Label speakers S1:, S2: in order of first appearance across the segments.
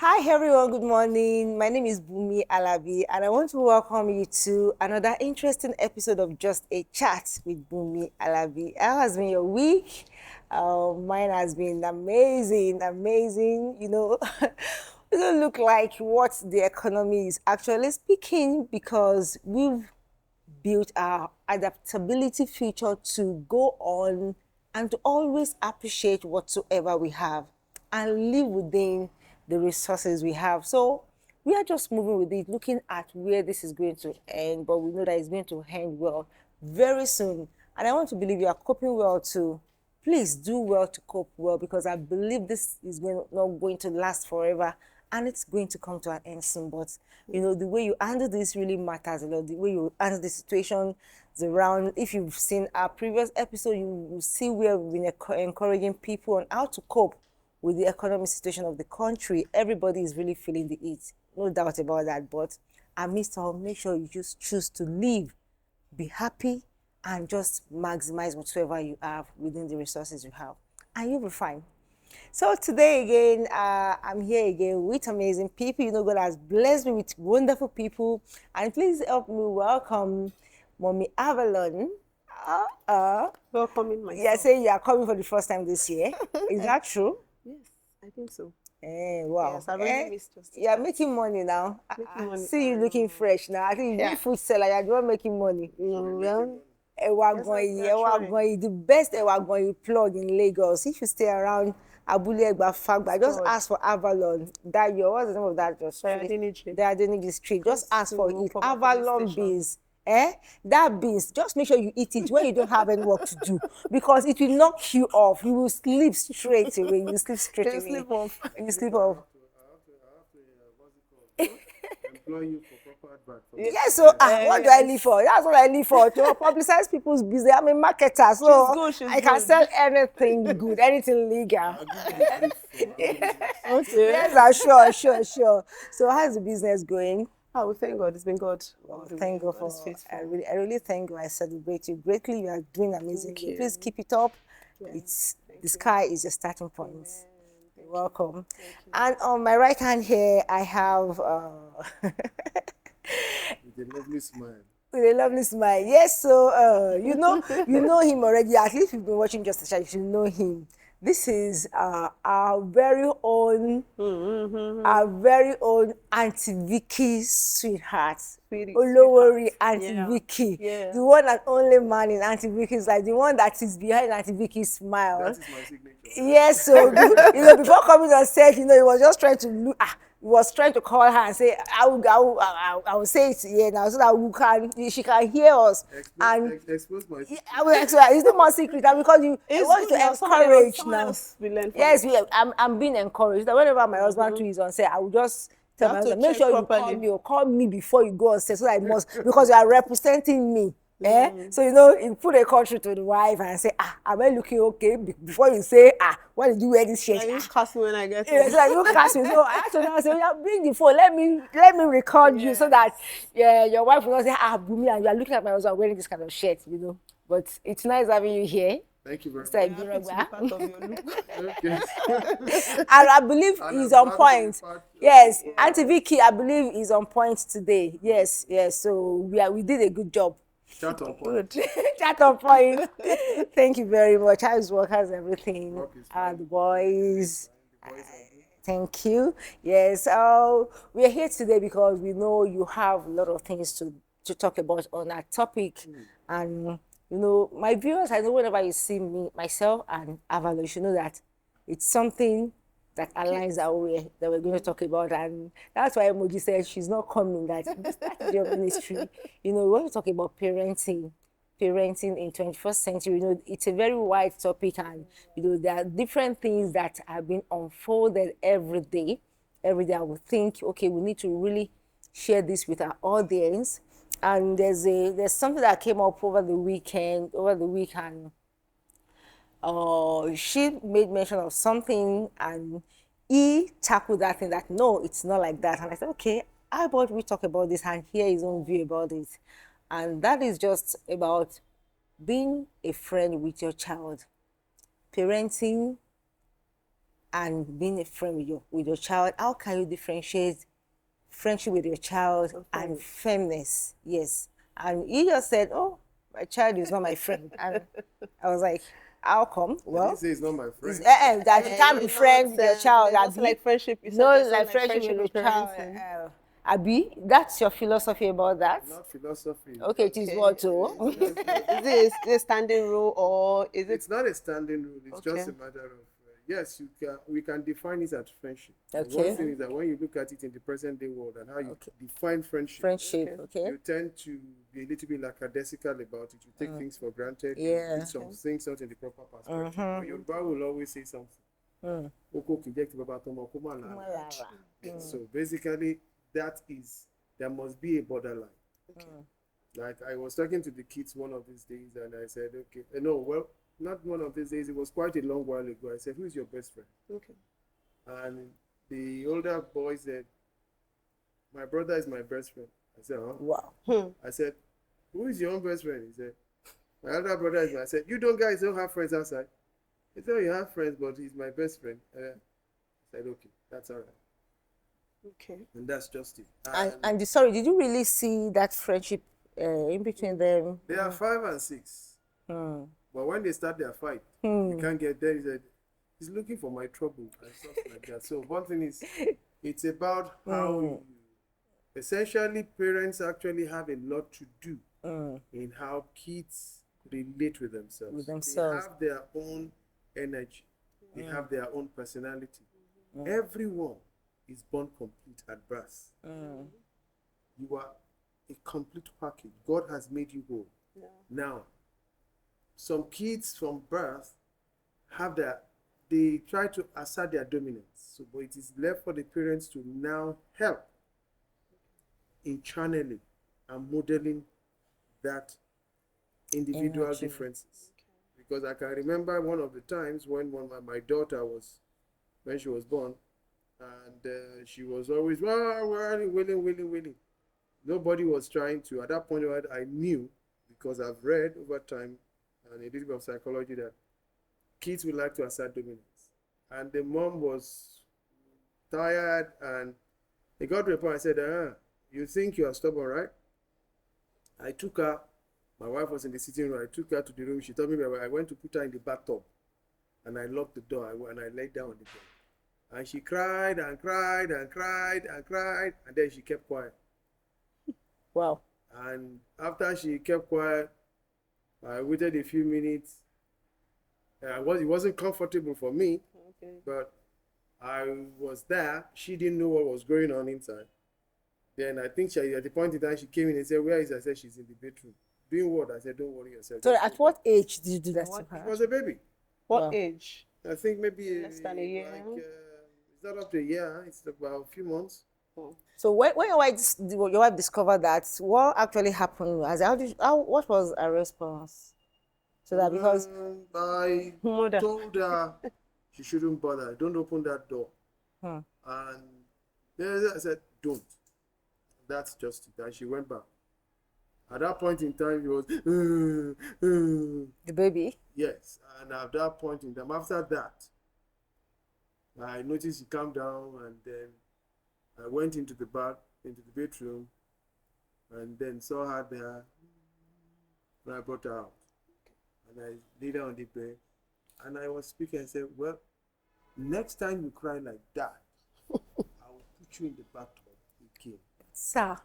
S1: Hi everyone, good morning. My name is Bumi Alabi and I want to welcome you to another interesting episode of Just a Chat with Bumi Alabi. How has been your week? Mine has been amazing. It doesn't look like what the economy is actually speaking because we've built our adaptability feature to go on and to always appreciate whatsoever we have and live within the resources we have. So we are just moving with it, looking at where this is going to end, but we know that it's going to end well very soon. And I want to believe you are coping well too. Please do well to cope well because I believe this is not going to last forever and it's going to come to an end soon. But the way you handle this really matters a lot. The way you handle the situation around. If you've seen our previous episode, you will see where we've been encouraging people on how to cope with the economic situation of the country. Everybody is really feeling the heat, no doubt about that. But amidst all, make sure you just choose to live, be happy, and just maximize whatever you have within the resources you have, and you'll be fine. So today again, I'm here again with amazing people. God has blessed me with wonderful people, and please help me welcome Mommy Avalon.
S2: Welcoming myself.
S1: Yeah, say you are coming for the first time this year. Is that true?
S2: Yes, I think so.
S1: Wow.
S2: Yes, I really missed us.
S1: You are making money now.
S2: Making money.
S1: See you looking fresh now. I think you're food seller. You're the one making money.
S2: Well,
S1: The best Ewagon plug in Lagos. If you stay around Abule Fagba, just ask for Avalon. What's the name of that? Just
S2: the
S1: Adeniji Street. Just ask for it. Avalon beans. That beans, just make sure you eat it when you don't have any work to do because it will knock you off. You will sleep straight away. You sleep straight away.
S2: Sleep off.
S1: You sleep off.
S3: Employ you for proper advert.
S1: Yes, so what do I live for? That's what I live for, to publicize people's business. I'm a marketer, so I can sell anything good, anything legal.
S2: Okay.
S1: Yes, sure. So how's the business going?
S2: Oh, thank God. It's been good.
S1: Thank God for I really thank you. I celebrate you greatly. You are doing amazing. Please keep it up. Yeah. The sky is your starting point. You're welcome. And on my right hand here, I have
S3: With a lovely smile.
S1: With a lovely smile. Yes, so you know him already. At least you've been watching Just a Chat, you should know him. This is our very own Auntie Vicky's sweetheart. Olowori Auntie Vicky. Yeah. The one and only man in Auntie Vicky's life, the one that is behind Auntie Vicky's smile.
S3: That is my signature.
S1: Yes, so before coming on set, he was just trying to look. He was trying to call her and say, I will say it here now so that she can hear us.
S3: Expose my secret.
S1: It's no more secret because I want to encourage now. Yes, I'm being encouraged. That whenever my husband too is on set, I will just tell my husband, make sure you call me or call me before you go on set so that I must, because you are representing me. So you put a country to the wife and say, am I looking okay? Before you say, why did you wear this shirt?
S2: You cast me when I get
S1: home. So you cast me. So I have to now say, bring the phone. Let me record you so that your wife will not say, Bumi, and you are looking at my husband wearing this kind of shirt, But it's nice having you here.
S3: Thank you very much.
S1: Mr. Ibirogba. And I believe he's on point. Yes, Auntie Vicky, I believe is on point today. Yes. So we did a good job.
S3: Chat on point.
S1: Chat on point. Thank you very much. How's work? How's everything? The boys. Thank you. Yes. We are here today because we know you have a lot of things to talk about on that topic. And my viewers, I know whenever you see me, myself, and Avalon, you should know that it's something that aligns our way that we're going to talk about. And that's why Emoji said she's not coming, that that's your ministry. We want to talk about parenting in 21st century. It's a very wide topic, and there are different things that have been unfolded every day. Every day I would think, okay, we need to really share this with our audience. And there's something that came up over the week, and she made mention of something, and he tackled that thing that no, it's not like that. And I said, okay, how about we talk about this and hear his own view about it? And that is just about being a friend with your child, parenting and being a friend with your child? How can you differentiate friendship with your child and firmness? Yes. And he just said, "Oh, my child is not my friend." And I was like, "How come?"
S3: I didn't
S1: Well,
S3: say it's not my
S1: it's,
S3: friend.
S1: that you can't be friends with your child.
S2: It's
S1: Abi.
S2: like friendship. You
S1: No,
S2: said it's
S1: like friendship with your child.
S2: parenting.
S1: Abi, that's your philosophy about that?
S3: Not philosophy.
S1: Okay, it is what too.
S2: Is it a standing rule or is it?
S3: It's not a standing rule. It's just a
S2: Okay.
S3: matter of yes, we can define it as friendship. But
S1: Okay.
S3: one thing is that when you look at it in the present day world and how you define friendship,
S1: Friendship, okay.
S3: you tend to be a little bit lackadaisical about it. You take things for granted.
S1: Yeah.
S3: You put some things not in the proper perspective. But your Bible will always say something. Oko kijek ti baba tomo ko ma lara. So basically, there must be a borderline. Like I was talking to the kids one of these days, and I said, okay, no, well, not one of these days. It was quite a long while ago. I said, who is your best friend?
S2: Okay.
S3: And the older boy said, my brother is my best friend. I said, huh?
S1: Wow.
S3: I said, who is your own best friend? He said, my elder brother is my. I said, you guys don't have friends outside. He said, oh, you have friends, but he's my best friend. I said, okay, that's all right.
S2: Okay.
S3: And that's just it.
S1: And sorry, did you really see that friendship in between them?
S3: They are 5 and 6. But when they start their fight, you can't get there. He said, he's looking for my trouble and stuff like that. So one thing is, it's about how you, essentially parents actually have a lot to do in how kids relate with themselves. They have their own energy. They have their own personality. Everyone is born complete at birth. You are a complete package. God has made you whole. Now, some kids from birth they try to assert their dominance. So, but it is left for the parents to now help in channeling and modeling that individual differences. Because I can remember one of the times when my daughter when she was born, and she was always, willing. Nobody was trying to, at that point, I knew, because I've read over time and a little bit of psychology, that kids would like to assert dominance. And the mom was tired, and they got to a point. I said, you think you are stubborn, right? I took her, my wife was in the sitting room, I took her to the room. She told me I went to put her in the bathtub, and I locked the door, and I laid down on the bed. And she cried and cried and cried and cried, and then she kept quiet.
S1: Wow.
S3: And after she kept quiet, I waited a few minutes. It wasn't comfortable for me, but I was there. She didn't know what was going on inside. Then I think at the point in time, she came in and said, where is I said, she's in the bedroom. Doing what? I said, don't worry yourself.
S1: So at what age did you do that to
S3: She
S1: her?
S3: was a baby.
S2: What age?
S3: I think maybe
S2: Less than a year.
S3: It's not up to a year. It's about a few months.
S1: So when your wife discovered that, what actually happened? What was her response? So that because
S3: I
S2: Mother.
S3: told her she shouldn't bother. Don't open that door. And then I said, don't. That's just it. And she went back. At that point in time, she was,
S1: the baby.
S3: yes. And at that point in time, after that, I noticed she calmed down, and then I went into the bedroom, and then saw her there, and I brought her out. And I laid her on the bed, and I was speaking. I said, well, next time you cry like that, I will put you in the bathtub again.
S1: Sir,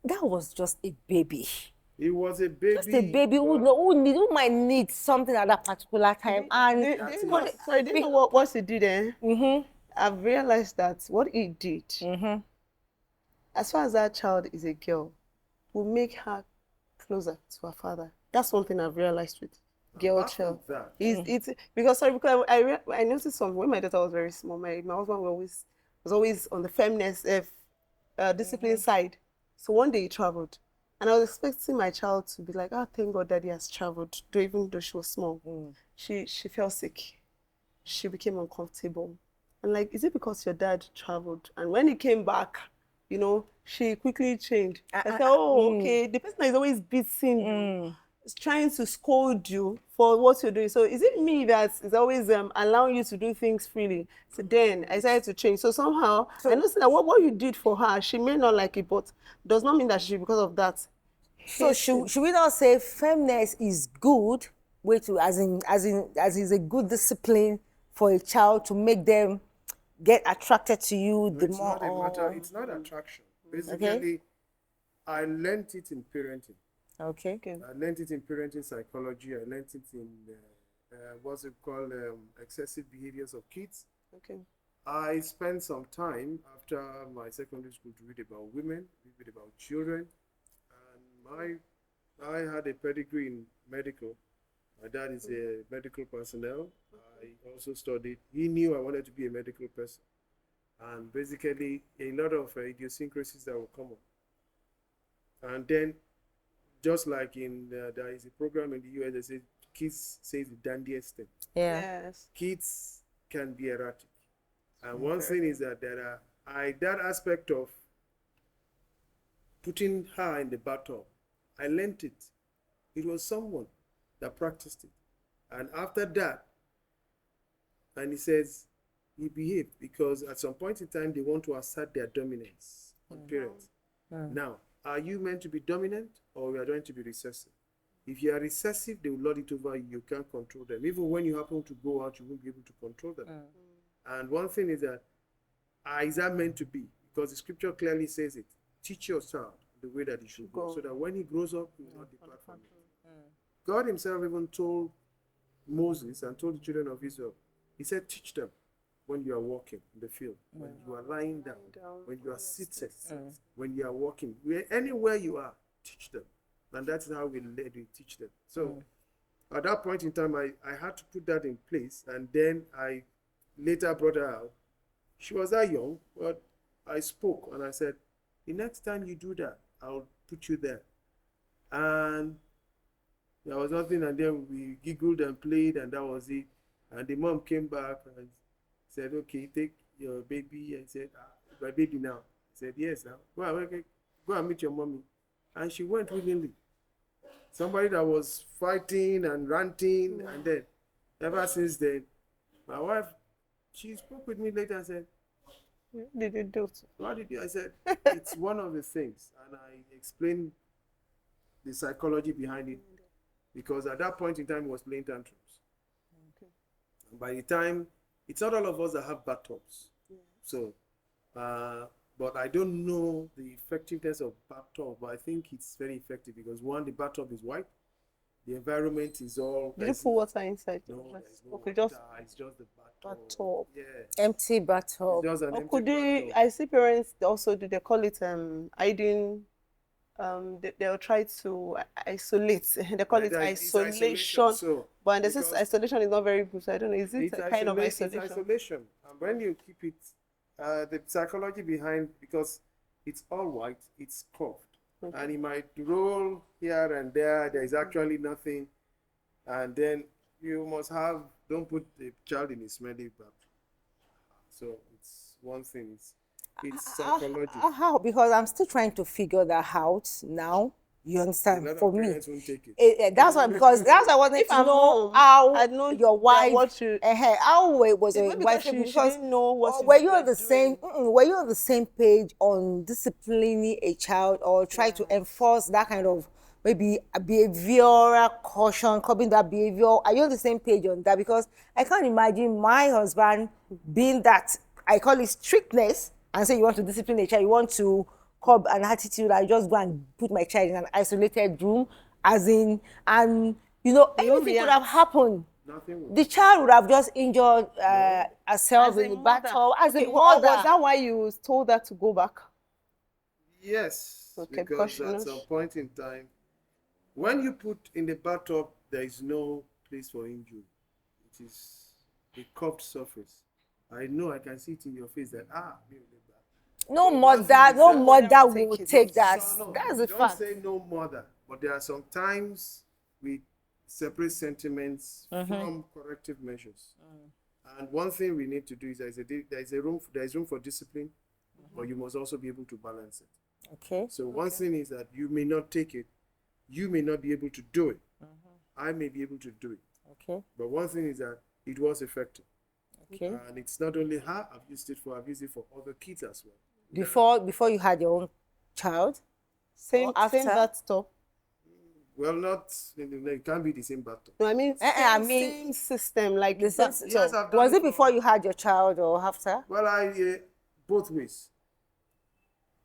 S1: that was just a baby.
S3: It was a baby.
S1: Just a baby who might need something at that particular time. And
S2: Do you know what he did then? I've realized that what he did, as far as that child is a girl, will make her closer to her father. That's one thing I've realized with girl child. It's because I noticed something when my daughter was very small. My husband was always on the feminist discipline side. So one day he traveled, and I was expecting my child to be like, thank God daddy has traveled, even though she was small. She fell sick. She became uncomfortable. And like, is it because your dad traveled? And when he came back, she quickly changed. I said, okay, the person that is always beating you. trying to scold you for what you're doing. So is it me that is always allowing you to do things freely? So then I decided to change. So somehow I know that what you did for her, she may not like it, but does not mean that she, because of that.
S1: So should we not say firmness is good way to as is a good discipline for a child to make them get attracted to you the
S3: It's
S1: more
S3: not a matter. It's not attraction. Basically, I learned it in parenting.
S1: Okay.
S3: I learned it in parenting psychology. I learned it in what's it called, excessive behaviors of kids.
S2: Okay.
S3: I spent some time after my secondary school to read about women, read about children, and I had a pedigree in medical. My dad is a medical personnel. I also studied. He knew I wanted to be a medical person, and basically a lot of idiosyncrasies that will come up. And then, just like in there is a program in the US that says kids say the dandiest thing.
S1: Yeah.
S2: Yes.
S3: Kids can be erratic, and one thing is that there are that aspect of putting her in the bathtub. I learned it. It was someone that practiced it, and after that, and he says he behaved because at some point in time they want to assert their dominance on parents. Now, are you meant to be dominant or you are going to be recessive? If you are recessive, they will lord it over you. You can't control them. Even when you happen to go out, you won't be able to control them. And one thing is that, is that meant to be? Because the scripture clearly says it. Teach your child the way that he should go, so that when he grows up, he will not depart from it. God himself even told Moses and told the children of Israel, he said, teach them when you are walking in the field, when you are lying down, when you are seated, when you are walking, anywhere you are, teach them. And that's how we teach them. So at that point in time, I had to put that in place. And then I later brought her out. She was that young, but I spoke and I said, the next time you do that, I'll put you there. And there was nothing, and then we giggled and played, and that was it. And the mom came back and said, okay, take your baby. And said, my baby now. I said, yes, now. Go and meet your mommy. And she went willingly. Somebody that was fighting and ranting, and then ever since then, my wife, she spoke with me later and said,
S2: What did you do?
S3: what did you? I said, it's one of the things. And I explained the psychology behind it. Because at that point in time, it was playing tantrums.
S2: Okay.
S3: And by the time, it's not all of us that have bathtubs. So, but I don't know the effectiveness of bathtub, but I think it's very effective because one, the bathtub is white. The environment is all.
S2: Did you put water inside?
S3: No, there's no
S2: okay,
S3: water. It's just the bathtub.
S2: bathtub.
S3: Yeah.
S1: Empty bathtub.
S3: It's just an
S2: Or
S3: empty
S2: could they?
S3: bathtub.
S2: I see parents also do. They call it hiding. They'll try to isolate. They call it
S3: It's
S2: isolation.
S3: So,
S2: But this
S3: because
S2: isolation is not very good. So I don't know. Is it
S3: it's
S2: a kind of
S3: It's
S2: isolation?
S3: isolation. And when you keep it, the psychology behind, because it's all white, it's curved.
S2: Okay.
S3: And it might roll here and there. There is actually nothing. And then you must have, don't put the child in a smelly bath. So it's one thing. It's psychology.
S1: How? Because I'm still trying to figure that out now. You
S3: A
S1: understand?
S3: lot
S1: For
S3: of
S1: me,
S3: parents won't take it.
S1: that's why, because that's why I wanted
S2: If
S1: to
S2: I'm
S1: know
S2: home,
S1: how
S2: I'd know
S1: your
S2: that
S1: wife,
S2: what you-
S1: how was
S2: It's
S1: your
S2: not
S1: wife
S2: because
S1: able-
S2: she didn't know what
S1: or
S2: you
S1: were you
S2: were
S1: on the same?
S2: doing.
S1: Were you on the same page on disciplining a child or try to enforce that kind of maybe a behavioral caution, curbing that behavior? Are you on the same page on that? Because I can't imagine my husband being that, I call it strictness, and say you want to discipline a child, you want to curb an attitude, I just go and put my child in an isolated room, as in, and anything could have happened.
S3: Nothing will.
S1: The child would have just injured herself
S2: As
S1: in
S2: a
S1: the
S2: mother.
S1: bathtub as a
S2: Okay,
S1: mother.
S2: was that why you told her to go back?
S3: Yes,
S2: Okay,
S3: because
S2: because
S3: at some point in time, when you put in the bathtub, there is no place for injury. It is a curved surface. I know, I can see it in your face that
S1: No
S3: So
S1: mother,
S3: once you
S1: no
S3: decide-
S1: mother
S2: take
S1: will
S2: it.
S1: take that.
S3: No,
S1: That's the
S3: don't
S1: fact.
S3: say no mother, but there are some times we separate sentiments from corrective measures. And one thing we need to do is there is room for discipline, but you must also be able to balance it.
S1: Okay.
S3: So one thing is that you may not take it, you may not be able to do it, I may be able to do it.
S1: Okay.
S3: But one thing is that it was effective.
S1: Okay.
S3: And it's not only her I've used it for other kids as well.
S1: Before you had your own child?
S2: Same
S1: Or after?
S2: bathtub.
S3: Well, not, it can't be the same battle.
S2: No, I mean, same system, like
S1: The same.
S2: bathtub.
S3: Yes, I've done
S1: Was
S3: it
S1: it before you had your child or after?
S3: Well, both ways.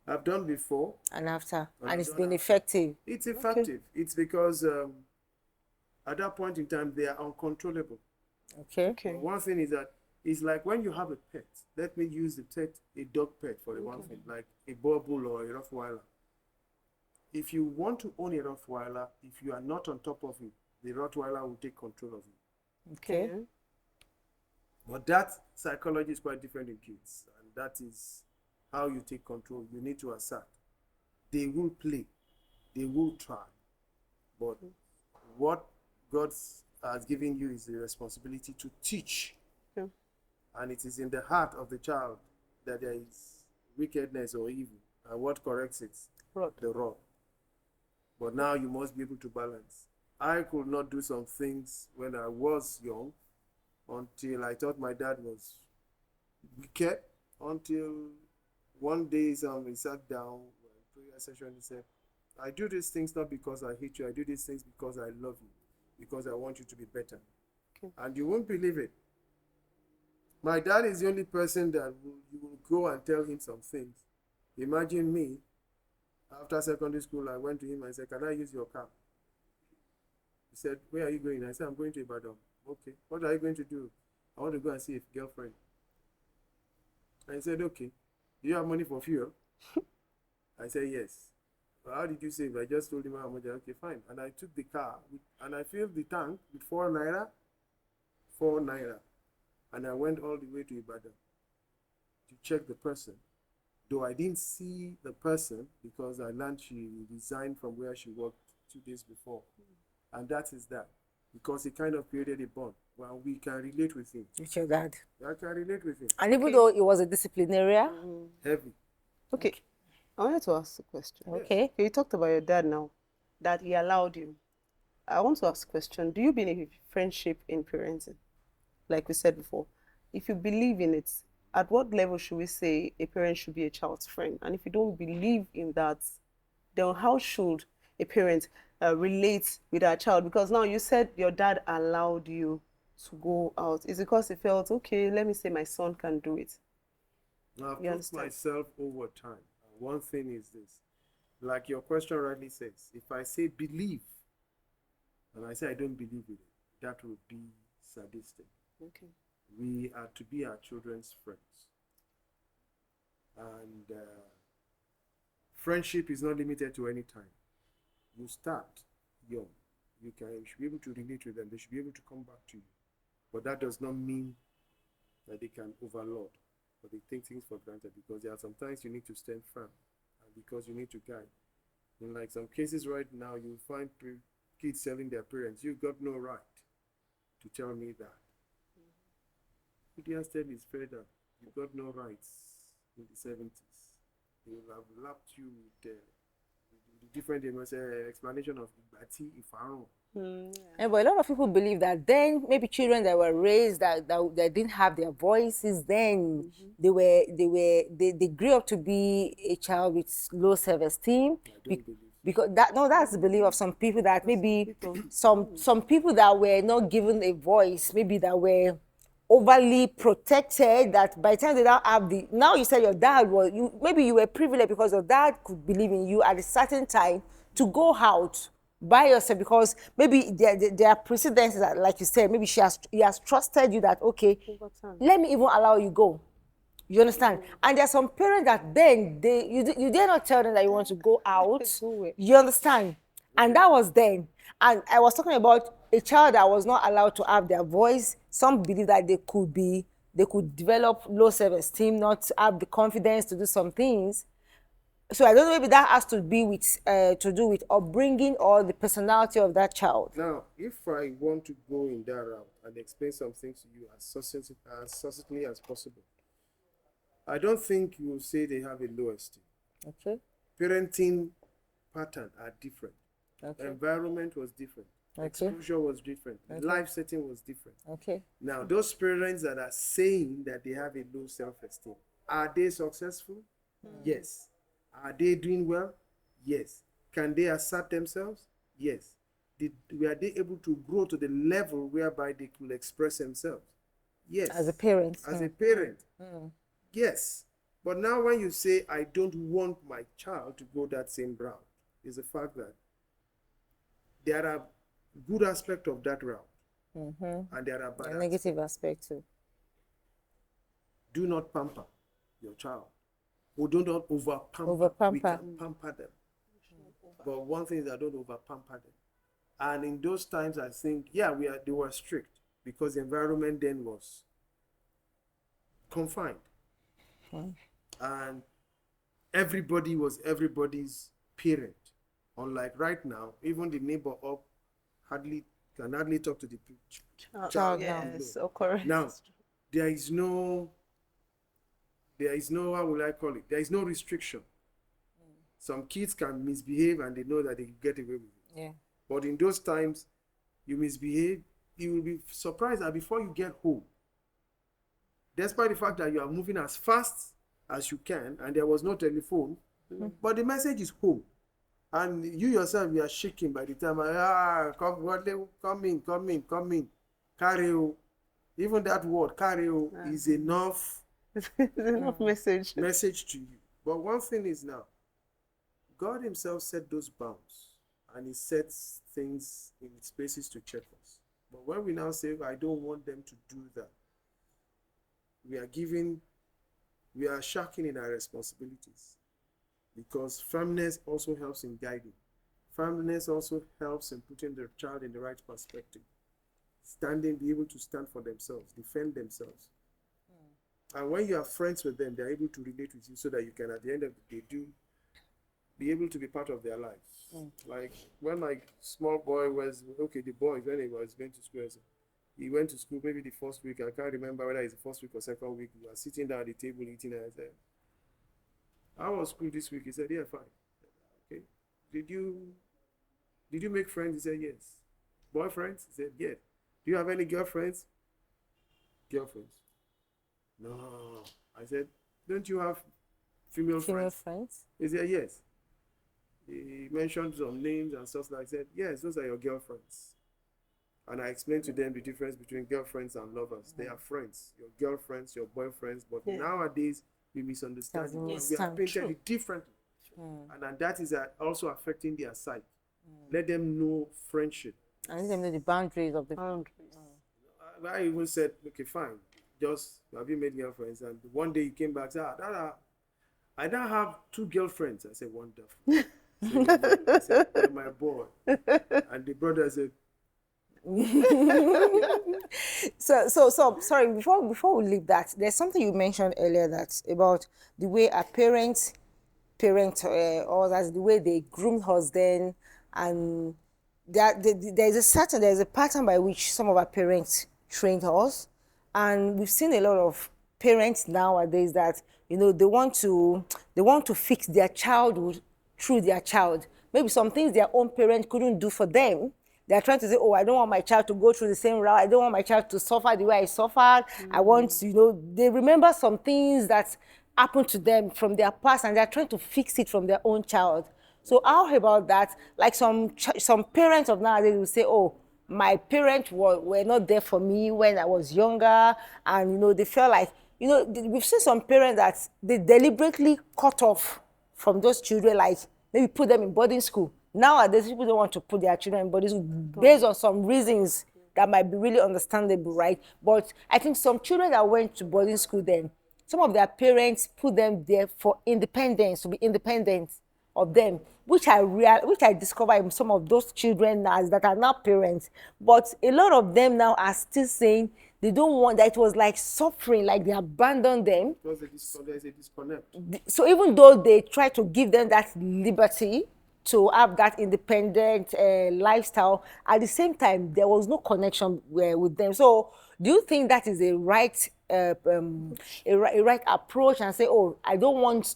S3: I've done before.
S1: And after.
S3: And
S1: And
S3: I've
S1: it's
S3: done
S1: been
S3: after.
S1: effective.
S3: It's effective. It's because at that point in time, they are uncontrollable.
S1: Okay.
S2: Okay.
S3: One thing is that it's like when you have a pet. Let me use a dog pet for the one thing, like a Boerboel or a Rottweiler. If you want to own a Rottweiler, if you are not on top of it, the Rottweiler will take control of you.
S1: Okay.
S3: But that psychology is quite different in kids, and that is how you take control. You need to assert. They will play, they will try, but what God has given you is the responsibility to teach.
S2: Yeah.
S3: And it is in the heart of the child that there is wickedness or evil, and what corrects it?
S2: Rod.
S3: The rod. But now you must be able to balance. I could not do some things when I was young until I thought my dad was wicked, until one day he sat down in prayer session and he said, I do these things not because I hate you, I do these things because I love you, because I want you to be better.
S2: Okay.
S3: And you won't believe it. My dad is the only person that you will go and tell him some things. Imagine me, after secondary school, I went to him and said, can I use your car? He said, where are you going? I said, I'm going to Ibadan. Okay, what are you going to do? I want to go and see a girlfriend. And he said, okay, do you have money for fuel? I said, yes. Well, how did you save? I just told him how much. Okay, fine. And I took the car and I filled the tank with 4 naira. 4 naira. And I went all the way to Ibadan to check the person. Though I didn't see the person because I learned she resigned from where she worked 2 days before. And that is that. Because it kind of created a bond. Well, we can relate with him.
S1: With your dad.
S3: I can relate with him.
S1: And even though it was a disciplinary.
S3: Heavy.
S2: Okay. I wanted to ask a question.
S1: Okay.
S2: You talked about your dad now, that he allowed you. I want to ask a question. Do you believe in friendship in parenting? Like we said before, if you believe in it, at what level should we say a parent should be a child's friend? And if you don't believe in that, then how should a parent relate with our child? Because now you said your dad allowed you to go out. Is it because he felt, okay, let me say my son can do it?
S3: Now, I've put myself over time. And one thing is this, like your question rightly says, if I say believe, and I say I don't believe in it, that would be sadistic.
S2: Okay.
S3: We are to be our children's friends. And friendship is not limited to any time. You start young. You should be able to relate with them. They should be able to come back to you. But that does not mean that they can overload or they take things for granted, because there are sometimes you need to stand firm and because you need to guide. In like some cases right now, you find kids telling their parents, you've got no right to tell me that. Indian state is fed up. You've got no rights in the 70s. They will have lapped you with the different explanation of Ibati, Ifaro.
S1: Yeah, but a lot of people believe that then maybe children that were raised that didn't have their voices, then they grew up to be a child with low self-esteem. Because that's the belief of some people, that maybe some people that were not given a voice, maybe that were overly protected, that by the time they don't have now you said your dad maybe you were privileged because your dad could believe in you at a certain time to go out by yourself, because maybe there are precedences that, like you said, maybe he has trusted you that, okay, let me even allow you go. You understand? And there are some parents that then you dare not tell them that you want to go out. You understand? And that was then. And I was talking about a child that was not allowed to have their voice. Some believe that they could develop low self-esteem, not have the confidence to do some things. So I don't know, maybe that has to be to do with upbringing or the personality of that child.
S3: Now, if I want to go in that route and explain some things to you as succinctly as possible, I don't think you will say they have a low esteem.
S1: Okay.
S3: Parenting pattern are different.
S1: Okay.
S3: Environment was different. exposure was different, life setting was different.
S1: Okay.
S3: Now, those parents that are saying that they have a low self-esteem, are they successful? Yes. Are they doing well? Yes. Can they assert themselves? Yes. Were they able to grow to the level whereby they could express themselves? Yes.
S1: As a parent.
S3: As a parent. Yes. But now when you say, I don't want my child to go that same route, is the fact that there are good aspects of that route. And there are bad
S1: negative aspect too.
S3: Do not pamper your child. Or do not over pamper. We can pamper them. But one thing is I don't over pamper them. And in those times, I think, they were strict because the environment then was confined. And everybody was everybody's parent. Unlike right now, even the neighbor up can hardly talk to the child.
S2: Yes, so correct.
S3: Now, there is no, how will I call it? There is no restriction. Some kids can misbehave and they know that they get away with it.
S1: Yeah.
S3: But in those times, you misbehave, you will be surprised that before you get home, despite the fact that you are moving as fast as you can and there was no telephone, but the message is home. And you yourself, you are shaking by the time, come in, carry you. Even that word, carry you, is enough.
S2: Enough message
S3: to you. But one thing is now, God himself set those bounds and he sets things in spaces to check us. But when we now say, I don't want them to do that, we are shirking in our responsibilities. Because firmness also helps in guiding. Firmness also helps in putting the child in the right perspective. Be able to stand for themselves, defend themselves. And when you are friends with them, they're able to relate with you so that you can, at the end of the day, be able to be part of their lives. Like when my small boy when he was going to school, he went to school maybe the first week. I can't remember whether it's the first week or second week. We were sitting down at the table eating, and I said, how was school this week? He said, yeah, fine. Okay. Did you make friends? He said, yes. Boyfriends? He said, yes. Do you have any girlfriends? Girlfriends. No. I said, don't you have female friends? He said, yes. He mentioned some names and stuff like that. I said, yes, those are your girlfriends. And I explained to them the difference between girlfriends and lovers. They are friends, your girlfriends, your boyfriends. But nowadays, we misunderstand it. We are painted it differently. And that is also affecting their sight. Let them know friendship.
S1: And let them know the boundaries of the
S3: I even said, okay, fine. Just, have you made girlfriends? And one day he came back and said, Dada, I now have 2 girlfriends. I said, wonderful. I said, you're my boy. And the brother said,
S1: so sorry, before we leave that, there's something you mentioned earlier that's about the way our parents parent or that's the way they groomed us then, and there's a pattern by which some of our parents trained us, and we've seen a lot of parents nowadays that they want to fix their childhood through their child. Maybe some things their own parents couldn't do for them. They're trying to say, oh, I don't want my child to go through the same route. I don't want my child to suffer the way I suffered. I want, they remember some things that happened to them from their past and they're trying to fix it from their own child. So how about that? Like some parents of nowadays will say, oh, my parents were not there for me when I was younger. And, they felt like, we've seen some parents that they deliberately cut off from those children, like maybe put them in boarding school. Nowadays, people don't want to put their children in boarding school based on some reasons that might be really understandable, right? But I think some children that went to boarding school then, some of their parents put them there for independence, to be independent of them, which I discover in some of those children now that are not parents. But a lot of them now are still saying they don't want that. It was like suffering, like they abandoned them.
S3: There's a disconnect.
S1: So even though they try to give them that liberty to have that independent lifestyle, at the same time, there was no connection with them. So do you think that is a right a right approach and say, oh, I don't want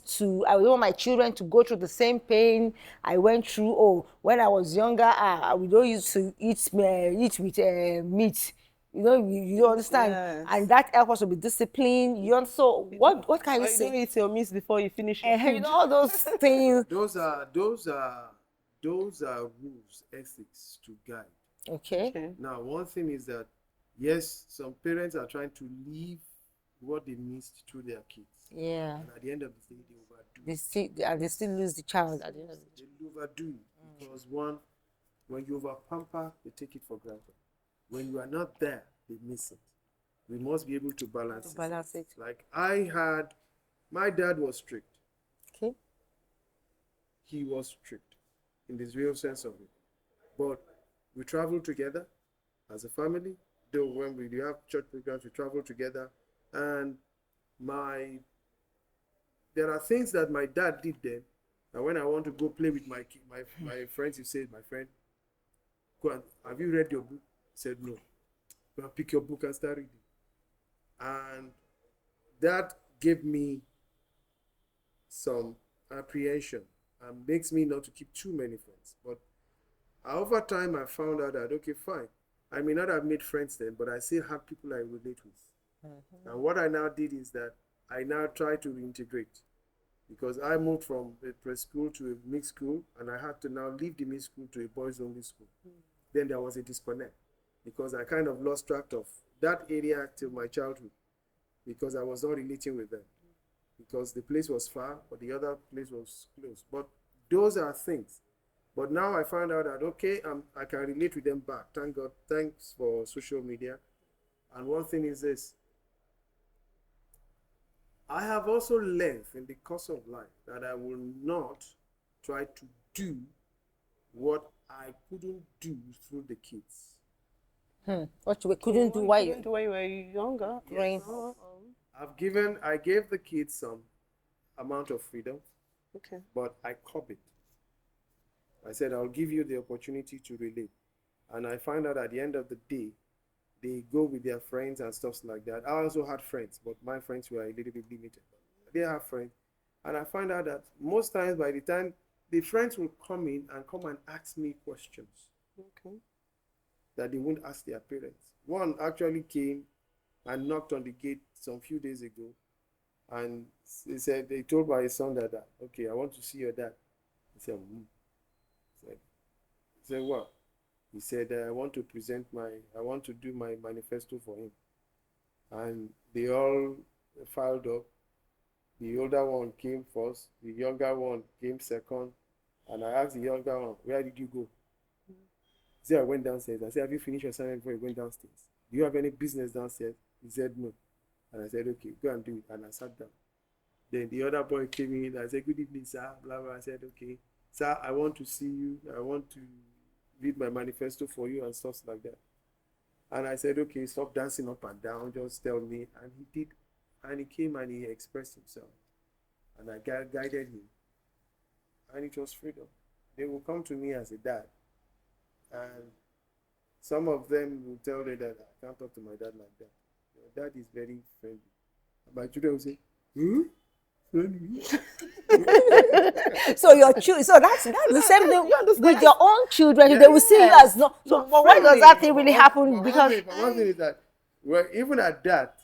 S1: my children to go through the same pain I went through. Oh, when I was younger, we don't used to eat with meat. You understand,
S2: Yes.
S1: and that helps us to be disciplined. So what can you
S2: Or you don't
S1: say?
S2: eat your meat before you finish your food.
S1: All those things.
S3: Those are rules, ethics to guide.
S1: Okay.
S3: Now, one thing is that yes, some parents are trying to leave what they missed to their kids.
S1: Yeah.
S3: And at the end of the day, they overdo.
S1: They still lose the child at the end of the day.
S3: They overdo it because one, when you over pamper, they take it for granted. When you are not there, they miss it. We must be able to balance it. Like my dad was strict.
S1: Okay.
S3: He was strict in this real sense of it. But we travel together as a family. Though when we have church programs, we travel together. And there are things that my dad did then. And when I want to go play with my friends, he said, my friend, go on, have you read your book? He said, no. Well, pick your book and start reading. And that gave me some apprehension and makes me not to keep too many friends. But over time, I found out that, okay, fine. I may not have made friends then, but I still have people I relate with. And what I now did is that I now try to reintegrate, because I moved from a preschool to a mixed school, and I had to now leave the mixed school to a boys-only school. Then there was a disconnect, because I kind of lost track of that area till my childhood, because I was not relating with them, because the place was far, but the other place was close. But those are things. But now I found out that, okay, I can relate with them back. Thank God. Thanks for social media. And one thing is this. I have also learned in the course of life that I will not try to do what I couldn't do through the kids.
S1: What you couldn't do while
S2: you were younger.
S1: growing
S2: up.
S3: I gave the kids some amount of freedom,
S2: Okay.
S3: but I copied. I said, I'll give you the opportunity to relate. And I find out at the end of the day, they go with their friends and stuff like that. I also had friends, but my friends were a little bit limited. They have friends. And I find out that most times by the time the friends will come in and ask me questions that they won't ask their parents. One actually came and knocked on the gate some few days ago. And they told my son that, okay, I want to see your dad. He said, He said, what? He said, I want to do my manifesto for him. And they all filed up. The older one came first, the younger one came second. And I asked the younger one, where did you go? He said, I went downstairs. I said, have you finished your assignment before you went downstairs? Do you have any business downstairs? He said, no. And I said, okay, go and do it. And I sat down. Then the other boy came in. I said, good evening, sir. Blah, blah. I said, okay. Sir, I want to see you. I want to read my manifesto for you and stuff like that. And I said, okay, stop dancing up and down. Just tell me. And he did. And he came and he expressed himself. And I guided him. And it was freedom. They will come to me as a dad. And some of them will tell their dad, I can't talk to my dad like that. Your dad is very friendly. And my children will say, friendly?
S1: So that's the same thing with your own children. Yes. They will see you as no. So why does that thing really happen? Because
S3: one thing is that, well, even at that,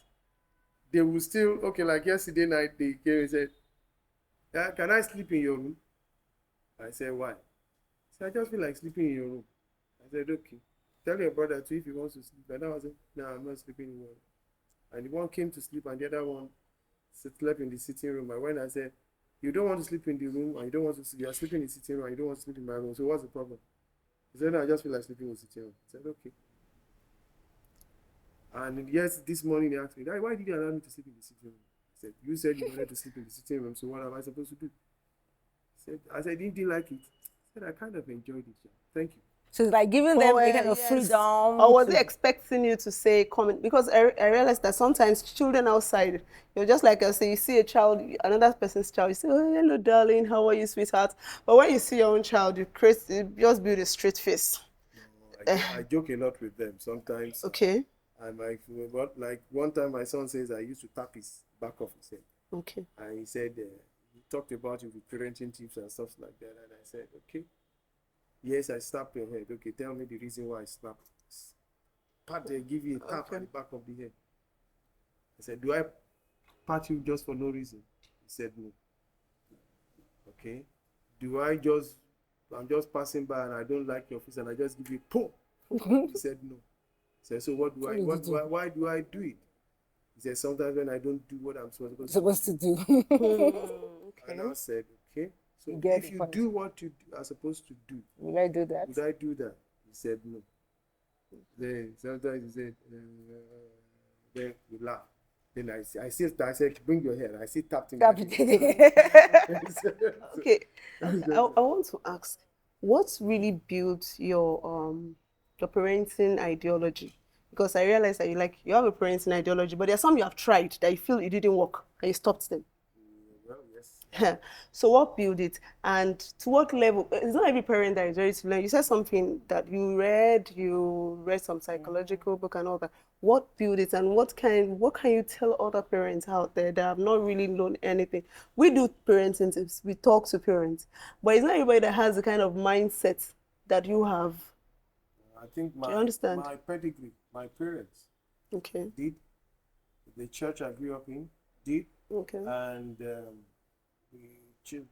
S3: they will still, okay, like yesterday night, they came and said, can I sleep in your room? I said, why? He said, I just feel like sleeping in your room. I said, okay. Tell your brother too if he wants to sleep. And I was like, no, I'm not sleeping in your room. And the one came to sleep and the other one slept in the sitting room. And when I said, you don't want to sleep in the room and you are sleeping in the sitting room and you don't want to sleep in my room, so what's the problem? He said, no, I just feel like sleeping in the sitting room. I said, okay. And yes, this morning they asked me, why did you allow me to sleep in the sitting room? I said, you said you wanted to sleep in the sitting room, so what am I supposed to do? I said, didn't you like it? I said, I kind of enjoyed it. Thank you.
S1: So it's like giving them a kind of freedom.
S2: Or was he expecting you to say comment? Because I realized that sometimes children outside, you're just like I say, you see a child, another person's child, you say, oh, hello, darling, how are you, sweetheart? But when you see your own child, you just build a straight face.
S3: No, I joke a lot with them sometimes.
S2: Okay.
S3: And like one time my son says I used to tap his back of his head.
S2: Okay.
S3: And he said, he talked about it with parenting tips and stuff like that. And I said, okay, yes, I slapped your head. Okay, tell me the reason why I slapped. Give you a tap at the back of the head. I said, do I pat you just for no reason? He said, no. Okay. I'm just passing by and I don't like your face and I just give you pum. He said, no. I said, so what do I, why do I do it? He said, sometimes when I don't do what I'm
S1: supposed to do.
S2: Okay.
S3: And I said, okay. So
S1: Get
S3: if
S1: the
S3: you
S1: point.
S3: do what you are supposed to do,
S1: Will I do that?
S3: would I do that? He said, no. Then sometimes he said, then we laugh. Then I said, bring your head. I see tapped him.
S1: Tap
S3: back.
S1: it.
S2: Okay. I want to ask, what really built your parenting ideology? Because I realize that you have a parenting ideology, but there are some you have tried that you feel it didn't work and you stopped them.
S3: Well, yes.
S2: So what built it, and to what level? It's not every parent that is ready to learn. You said something that you read some psychological book and all that. What built it, and what can you tell other parents out there that have not really learned anything? We do parenting tips, we talk to parents, but it's not everybody that has the kind of mindset that you have.
S3: I think
S2: Do you understand?
S3: my pedigree, my parents
S2: Okay.
S3: did, the church I grew up in did,
S2: Okay.
S3: and the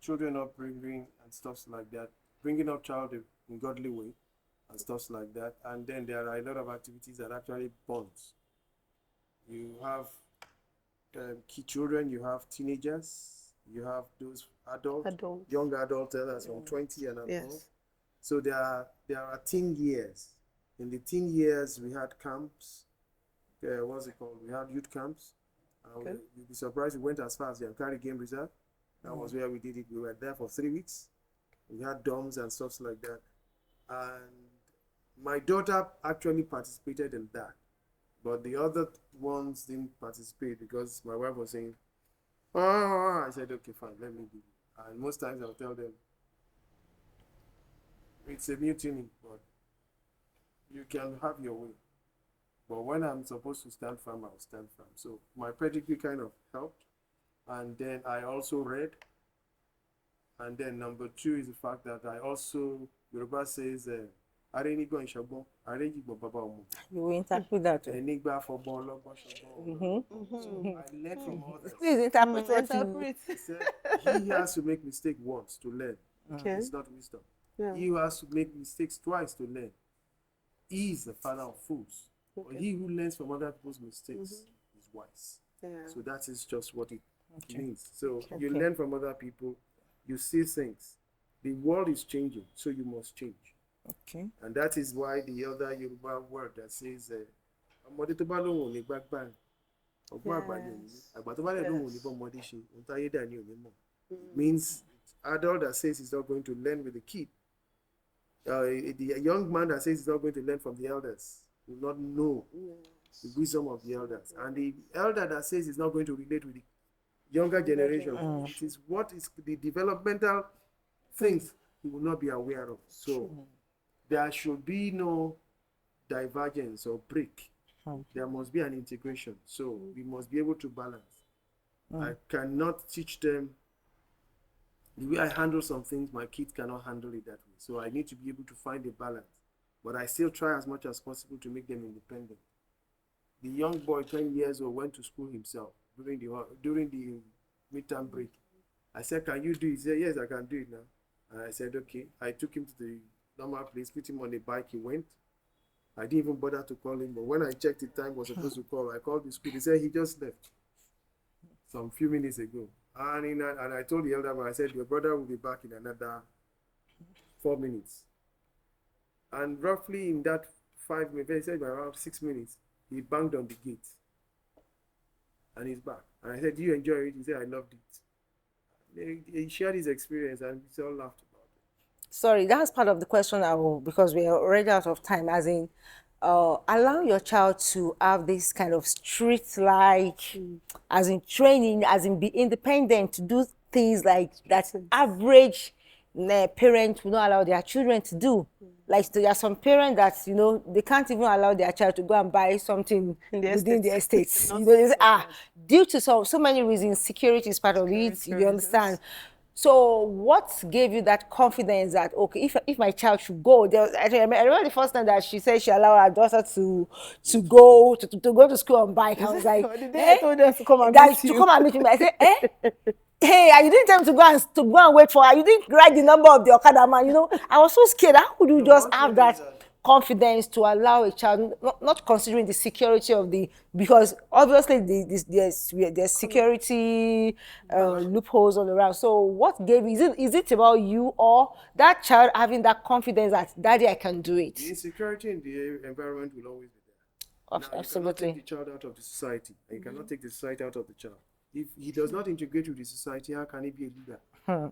S3: children upbringing and stuff like that, bringing up child in godly way and stuff like that. And then there are a lot of activities that actually bonds. You have key children, you have teenagers, you have those adults. Young adults, that's from 20 and above.
S2: Yes.
S3: So there are teen years. In the teen years, we had camps. What's it called? We had youth camps.
S2: Okay.
S3: You'd be surprised we went as far as Yankari Game Reserve. That was where we did it. We were there for 3 weeks. We had dorms and stuff like that. And my daughter actually participated in that. But the other ones didn't participate because my wife was saying, I said, okay, fine, let me do it. And most times I'll tell them, it's a mutiny, but you can have your way. But when I'm supposed to stand firm, I'll stand firm. So my pedigree kind of helped. And then I also read. And then number 2 is the fact that I also, Yoruba says, you
S1: will interpret that.
S3: I learned from others.
S1: Please interpret what you...
S3: He said, he has to make mistake once to learn.
S2: Okay.
S3: It's not wisdom.
S2: Yeah.
S3: He who has to make mistakes twice to learn. He is the father of fools. But he who learns from other people's mistakes is wise.
S2: Yeah.
S3: So that is just what it means. So you learn from other people, you see things. The world is changing, so you must change.
S1: Okay.
S3: And that is why the other Yoruba word that says, means adult that says he's not going to learn with the kid. The young man that says he's not going to learn from the elders will not know the wisdom of the elders. And the elder that says he's not going to relate with the younger generation, it is what is the developmental things he will not be aware of. So there should be no divergence or break. There must be an integration. So we must be able to balance. I cannot teach them the way I handle some things, my kids cannot handle it that way. So I need to be able to find a balance. But I still try as much as possible to make them independent. The young boy, 10 years old, went to school himself during the midterm break. I said, can you do it? He said, yes, I can do it now. And I said, okay. I took him to the normal place, put him on a bike, he went. I didn't even bother to call him, but when I checked the time was supposed to call, I called the school. He said he just left some few minutes ago. And I told the elder man, I said, your brother will be back in another 4 minutes. And roughly in that 5 minutes, he said around 6 minutes, he banged on the gate. And he's back. And I said, do you enjoy it? He said, I loved it. He shared his experience and we all laughed about it.
S1: Sorry, that's part of the question because we are already out of time, as in allow your child to have this kind of street-like, as in training, as in be independent, to do things like that average parent will not allow their children to do. Like there are some parents that, you know, they can't even allow their child to go and buy something within the estates. You know, they say, due to so many reasons, security is part of it. You understand? So what gave you that confidence that, okay, if my child should go, I remember the first time that she said she allowed her daughter to go to school on bike. I was like,
S2: I told them to come and
S1: meet me. I said, hey, you didn't tell me to go and wait for her. You didn't write the number of the Okada man. You know, I was so scared. How could you just have that confidence to allow a child, not considering the security of because obviously there's security loopholes all around. So what gave you, is it about you or that child having that confidence that, daddy, I can do it?
S3: The insecurity in the environment will always be there. Now,
S1: absolutely.
S3: You cannot take the child out of the society, and you cannot take the society out of the child. If he does not integrate with the society, how can he be a leader?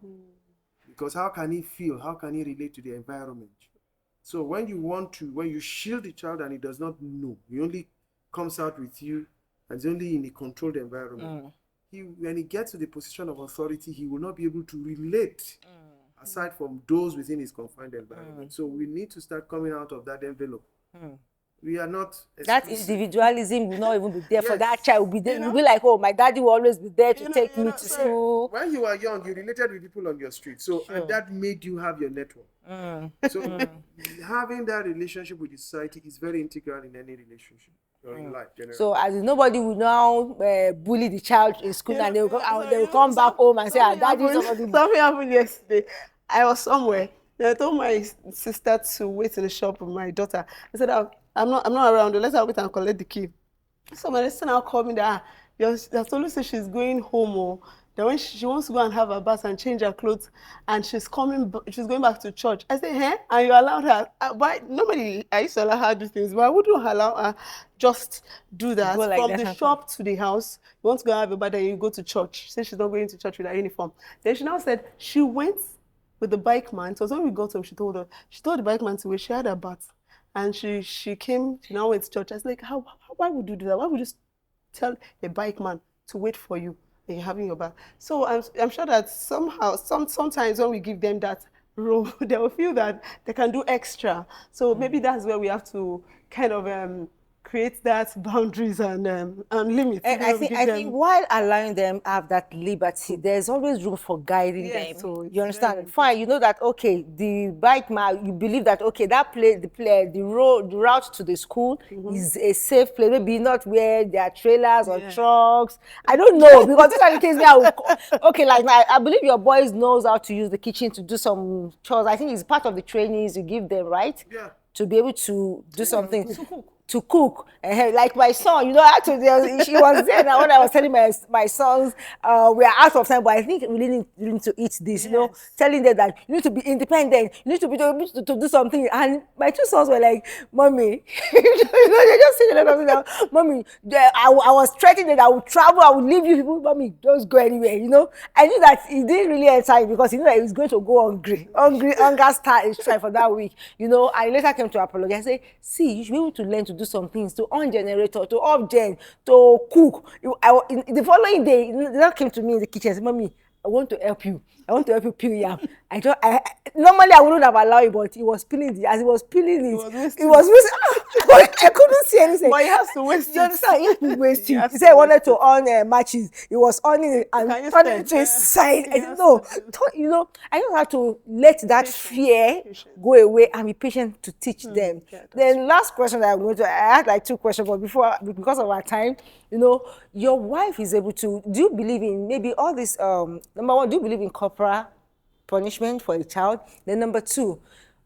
S3: Because how can he feel? How can he relate to the environment? So when you shield the child and he does not know, he only comes out with you and is only in a controlled environment. When he gets to the position of authority, he will not be able to relate aside from those within his confined environment. So we need to start coming out of that envelope. We are not exclusive.
S1: That individualism will not even be there for that child. Will be there. You'll be like, oh, my daddy will always be there to take me to school.
S3: When you were young, you related with people on your street. So and that made you have your network. So having that relationship with the society is very integral in any relationship or in life. Generally.
S1: So as nobody will now bully the child in school, and they will come back home and say, daddy,
S2: something happened yesterday. I was somewhere. I told my sister to wait in the shop with my daughter. I said, I'm not around. Let's have it and collect the key. So my sister now called me that your Tolu said she's going home, or that when she wants to go and have a bath and change her clothes, and she's going back to church. I said, hey, and you allowed her? But normally I used to allow her to do things, but I wouldn't allow her just do that. From the shop to the house, you want to go have a bath and you go to church. She said she's not going to church with her uniform. Then she now said she went with the bike man. So when we got home, she told the bike man to wait. She had a bath. And she came, she now went to church. I was like, why would you do that? Why would you tell a bike man to wait for you and you're having your bath? So I'm sure that somehow, sometimes when we give them that role, they will feel that they can do extra. So maybe that's where we have to kind of create that boundaries and limits.
S1: I think while allowing them have that liberty, there's always room for guiding them. So you understand? Fine, you know that, okay, the bike man, you believe that, okay, that the route to the school is a safe place. Maybe not where there are trailers or trucks. I don't know, because these are the things okay, like I believe your boys knows how to use the kitchen to do some chores. I think it's part of the trainings you give them, right?
S3: Yeah.
S1: To be able to do something. To cook. Like my son, you know, actually she was there now when I was telling my sons we are out of time, but I think we really need to eat this, you know, telling them that you need to be independent, you need to be able to do something. And my two sons were like, Mommy, you know, they just saying a lot of things. Mommy, I was threatening that I would travel, I would leave you people. Mommy, just go anywhere, you know. I knew that he didn't really enter it because he knew that he was going to go hunger start his try for that week, you know. And he later came to apologize. I said, see, you should be able to learn to do some things, to on generator, to off gen, to cook. The following day, he came to me in the kitchen and said, Mommy, I want to help you. I want to help you peel yam. Normally I wouldn't have allowed it, but he was peeling it. As he was peeling it, it was wasting. I couldn't see anything.
S2: But he has to waste it.
S1: You understand? He has to waste it. He said he wanted to on matches. He was on it and turning it to his side. I said, no, you know, I just have to let that fear go away and be patient to teach them. Then last question that I'm going to, I had like two questions, but because of our time, you know, your wife is able to, do you believe in maybe all this, number one, do you believe in corporal punishment for a child? Then number two,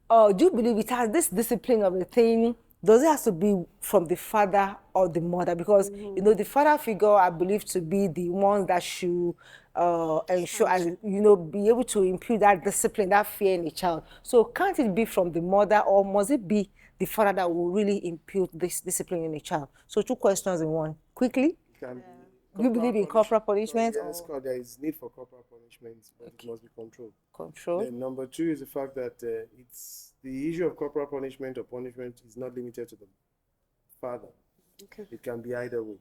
S1: do you believe it has this discipline of a thing? Does it have to be from the father or the mother? Because, you know, the father figure, I believe, to be the one that should ensure and, you know, be able to impute that discipline, that fear in a child. So can't it be from the mother, or must it be the father that will really impute this discipline in a child? So two questions in one. Quickly. Do you believe in corporal punishment?
S3: Yes, there is need for corporal punishment, but it must be controlled.
S1: Control.
S3: Then number two is the fact that it's the issue of corporal punishment or punishment is not limited to the father. Okay. It can be either way.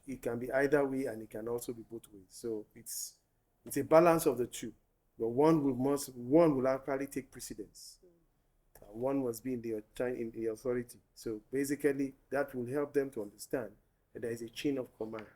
S3: It can be either way, and it can also be both ways. So it's a balance of the two. But one will actually take precedence. one must be in the authority. So basically, that will help them to understand that there is a chain of command.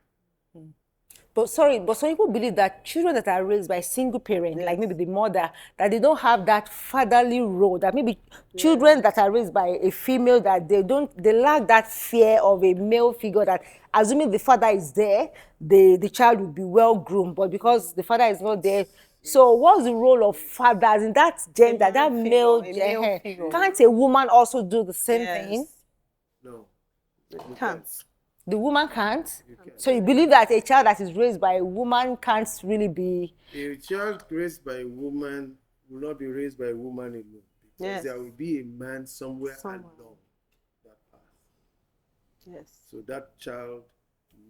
S1: But some people believe that children that are raised by a single parent, like maybe the mother, that they don't have that fatherly role. That maybe children that are raised by a female, that they lack that fear of a male figure. That assuming the father is there, the child will be well groomed. But because the father is not there, so what's the role of fathers in that gender, that male?
S2: figure.
S1: Can't a woman also do the same thing?
S3: No.
S2: Can't.
S1: The woman can't. So you believe that a child that is raised by a woman can't really be.
S3: A child raised by a woman will not be raised by a woman alone, because there will be a man somewhere along that path.
S2: Yes.
S3: So that child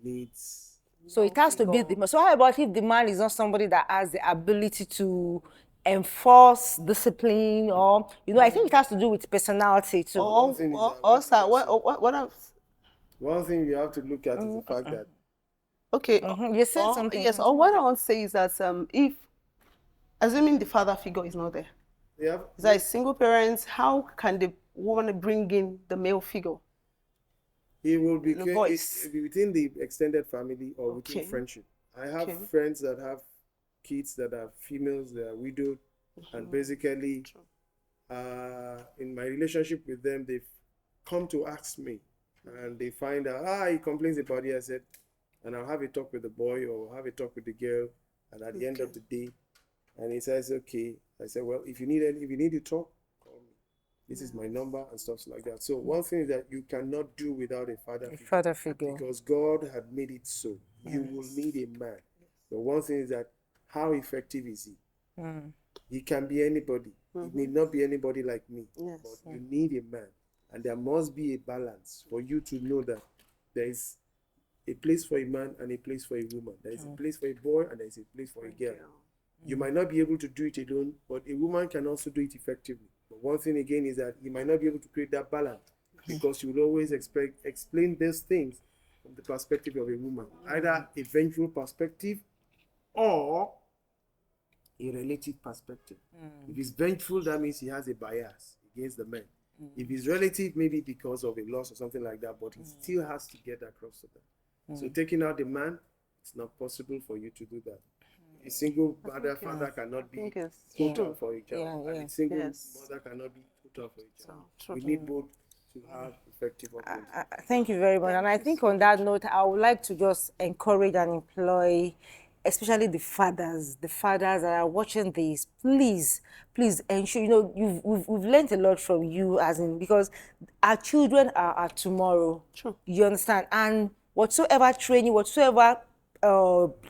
S3: needs.
S1: So it has to be the. So how about if the man is not somebody that has the ability to enforce discipline, or I think it has to do with personality too.
S2: Also, what else?
S3: One thing you have to look at is the fact that.
S2: Okay.
S1: You said something.
S2: Yes. Or what I want to say is that if, assuming the father figure is not there, is that a single parent, how can the woman bring in the male figure?
S3: He will be within the extended family or within friendship. I have friends that have kids that are females, they are widowed, and basically, in my relationship with them, they've come to ask me, and they find out, he complains about it. I said, and I'll have a talk with the boy or have a talk with the girl, and at the end of the day, and he says, okay. I said, well, if you need to talk, call me. This is my number and stuff like that. So one thing is that you cannot do without a father figure, because God had made it so. You will need a man. But one thing is that how effective is he? He can be anybody. It need not be anybody like me. But you need a man. And there must be a balance for you to know that there is a place for a man and a place for a woman. There is a place for a boy and there is a place for a girl. You might not be able to do it alone, but a woman can also do it effectively. But one thing again is that you might not be able to create that balance, because you will always explain these things from the perspective of a woman, either a vengeful perspective or a relative perspective. If he's vengeful, that means he has a bias against the men. If he's relative, maybe because of a loss or something like that, but he still has to get across to them. So taking out the man, it's not possible for you to do that. A single father cannot be total for a child, and a single mother cannot be total for a child. We need both to have effective upbringing.
S1: Thank you very much. And I think on that note, I would like to just encourage and employ, especially the fathers that are watching this, please ensure, we've learned a lot from you, because our children are our tomorrow.
S2: True.
S1: You understand? And whatsoever training, whatsoever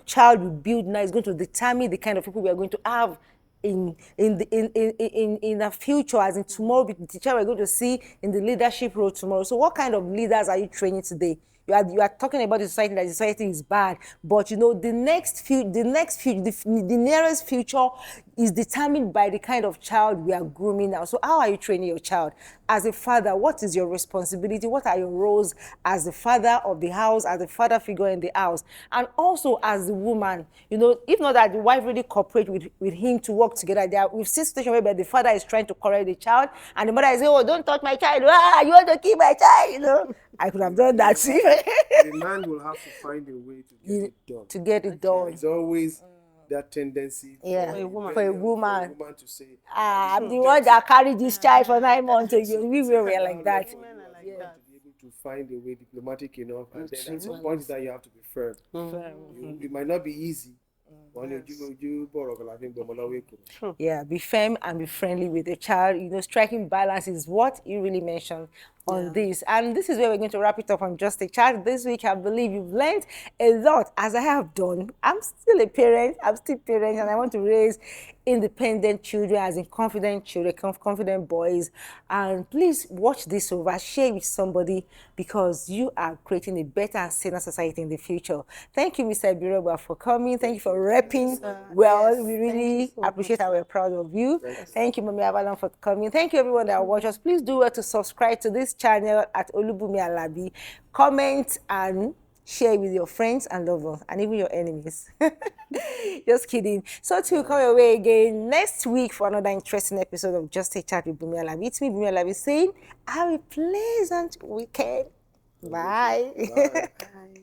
S1: child we build now is going to determine the kind of people we are going to have in the future, as in tomorrow, the teacher we're going to see in the leadership role tomorrow. So what kind of leaders are you training today? You are talking about the society, that the society is bad, but the nearest future is determined by the kind of child we are grooming now. So how are you training your child? As a father, what is your responsibility? What are your roles as the father of the house, as the father figure in the house? And also as the woman, if not that the wife really cooperate with him to work together. We've seen situations where the father is trying to correct the child, and the mother is saying, oh, don't touch my child. You want to keep my child, I could have done that too.
S3: The man will have to find a way to get it done. It's always that tendency
S1: for a woman
S3: to say,
S1: I'm the one that carried this child for 9 months. We were like that.
S3: To be able to find a way diplomatic enough, and then at some point that you have to be firm. It might not be easy.
S1: Yeah, be firm and be friendly with the child. Striking balance is what you really mentioned on this. And this is where we're going to wrap it up on Just a Chat. This week, I believe you've learned a lot, as I have done. I'm still a parent, and I want to raise independent children, as in confident children, confident boys. And please watch this over, share with somebody, because you are creating a better and saner society in the future. Thank you, Mr. Ibirogba, for coming. Thank you for repping well. We really appreciate and we're proud of you. Thank you, Mami Avalon, for coming. Thank you, everyone that watch us. Please do well to subscribe to this channel at Olubumi Alabi. Comment and Share with your friends and loved ones and even your enemies. Just kidding. So to come your way again next week for another interesting episode of Just a Chat with Bumi Alabi. It's me, Bumi Alabi, saying have a pleasant weekend. Bye.
S3: Bye.
S2: Bye.